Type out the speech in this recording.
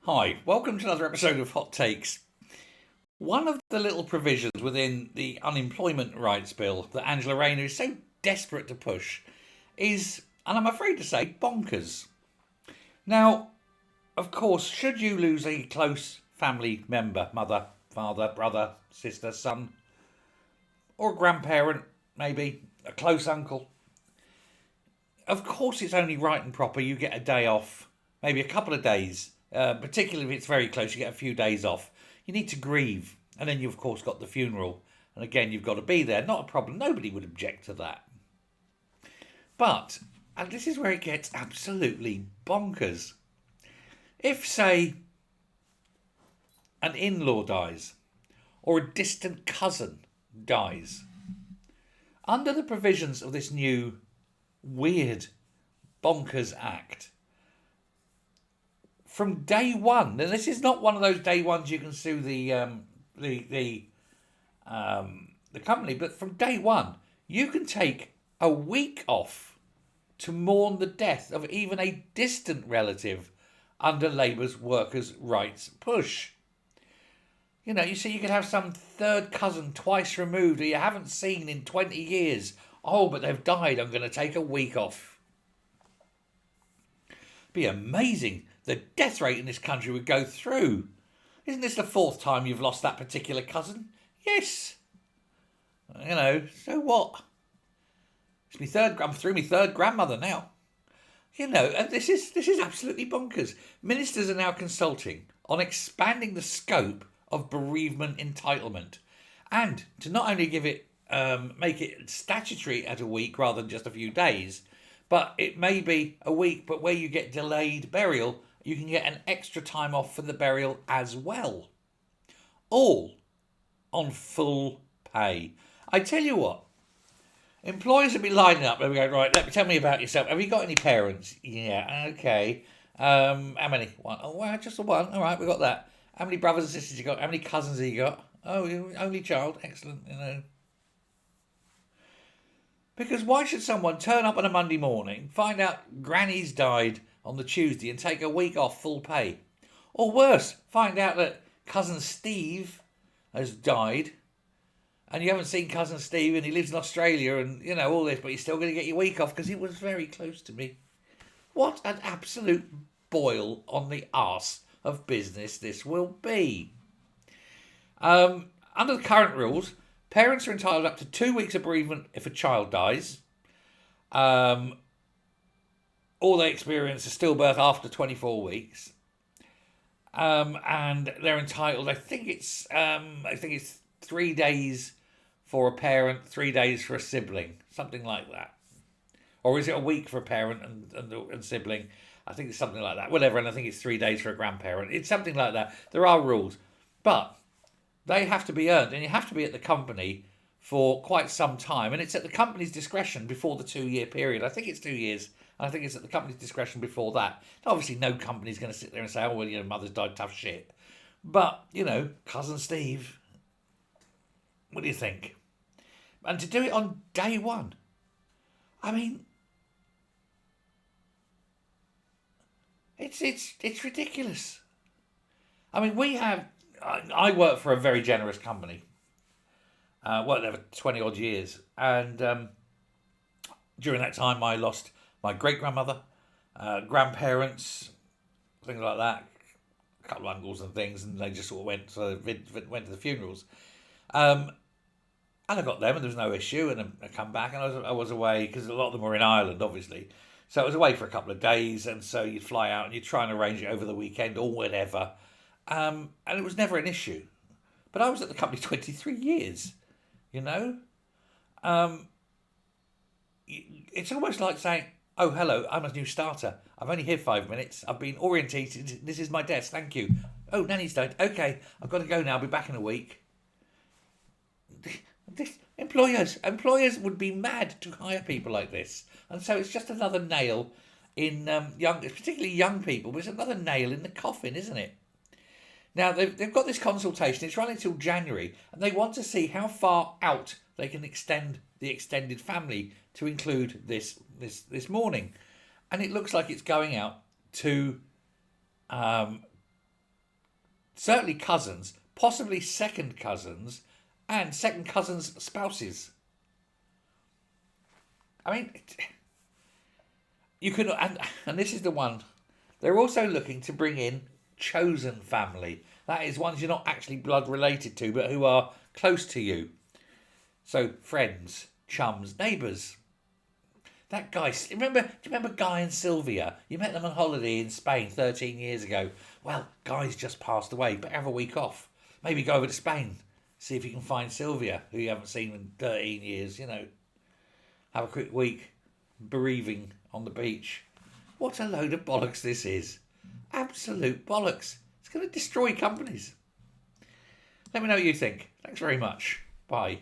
Hi, welcome to another episode of Hot Takes. One of the little provisions within the unemployment rights bill that Angela Rayner is so desperate to push is, and I'm afraid to say, bonkers. Now, of course, should you lose a close family member, mother, father, brother, sister, son, or a grandparent, maybe, a close uncle, of course it's only right and proper you get a day off, maybe a couple of days, particularly if it's very close, you get a few days off. You need to grieve, and then you've of course got the funeral, and again you've got to be there. Not a problem, nobody would object to that. But, and this is where it gets absolutely bonkers, if, say, an in-law dies, or a distant cousin dies, under the provisions of this new weird bonkers act, from day one, and this is not one of those day ones you can sue the company, but from day one you can take a week off to mourn the death of even a distant relative under Labour's workers' rights push. You know, you see, you could have some third cousin twice removed who you haven't seen in 20 years. Oh, but they've died. I'm going to take a week off. Be amazing. The death rate in this country would go through. Isn't this the fourth time you've lost that particular cousin? Yes. You know, so what? It's my third. I'm through my third grandmother now. You know, and this is absolutely bonkers. Ministers are now consulting on expanding the scope of bereavement entitlement, and to not only give it make it statutory at a week rather than just a few days, but it may be a week, but where you get delayed burial, you can get an extra time off for the burial as well. All on full pay. I tell you what, employers will be lining up. They'll be going, right, tell me about yourself. Have you got any parents? Yeah, okay. How many? One. Oh, well, just the one. All right, we got that. How many brothers and sisters you got? How many cousins have you got? Oh, you're only child. Excellent, you know. Because why should someone turn up on a Monday morning, find out granny's died on the Tuesday and take a week off full pay? Or worse, find out that cousin Steve has died and you haven't seen cousin Steve and he lives in Australia and, you know, all this, but you're still going to get your week off because he was very close to me. What an absolute boil on the arse of business this will be. Under the current rules, parents are entitled up to 2 weeks of bereavement if a child dies, or they experience a stillbirth after 24 weeks, and they're entitled. I think it's 3 days for a parent, 3 days for a sibling, something like that, or is it a week for a parent and sibling? I think it's something like that. Whatever, and I think it's 3 days for a grandparent. It's something like that. There are rules, but they have to be earned, and you have to be at the company for quite some time, and it's at the company's discretion before the 2 year period. I think it's 2 years, and I think it's at the company's discretion before that. Now, obviously, no company's going to sit there and say, oh, well, you know, mother's died, tough shit. But, you know, cousin Steve, what do you think? And to do it on day one, I mean, it's ridiculous. I mean, I work for a very generous company. Worked there for 20 odd years. And during that time, I lost my great grandmother, grandparents, things like that, a couple of uncles and things, and they just sort of went to the funerals. And I got them, and there was no issue. And I come back, and I was away because a lot of them were in Ireland, obviously. So I was away for a couple of days, and so you'd fly out and you'd try and arrange it over the weekend or whatever. And it was never an issue. But I was at the company 23 years, you know? It's almost like saying, oh, hello, I'm a new starter. I'm only here 5 minutes. I've been orientated. This is my desk. Thank you. Oh, Nanny's died. Okay, I've got to go now. I'll be back in a week. Employers would be mad to hire people like this. And so it's just another nail in particularly young people, but it's another nail in the coffin, isn't it? Now, they've got this consultation. It's running till January, and they want to see how far out they can extend the extended family to include this mourning. And it looks like it's going out to certainly cousins, possibly second cousins, and second cousins' spouses. I mean, you could, and this is the one. They're also looking to bring in chosen family. That is ones you're not actually blood related to, but who are close to you. So friends, chums, neighbours. That guy, do you remember Guy and Sylvia? You met them on holiday in Spain 13 years ago. Well, Guy's just passed away, but have a week off. Maybe go over to Spain, see if you can find Sylvia, who you haven't seen in 13 years, Have a quick week bereaving on the beach. What a load of bollocks this is. Absolute bollocks. It's going to destroy companies. Let me know what you think. Thanks very much. Bye.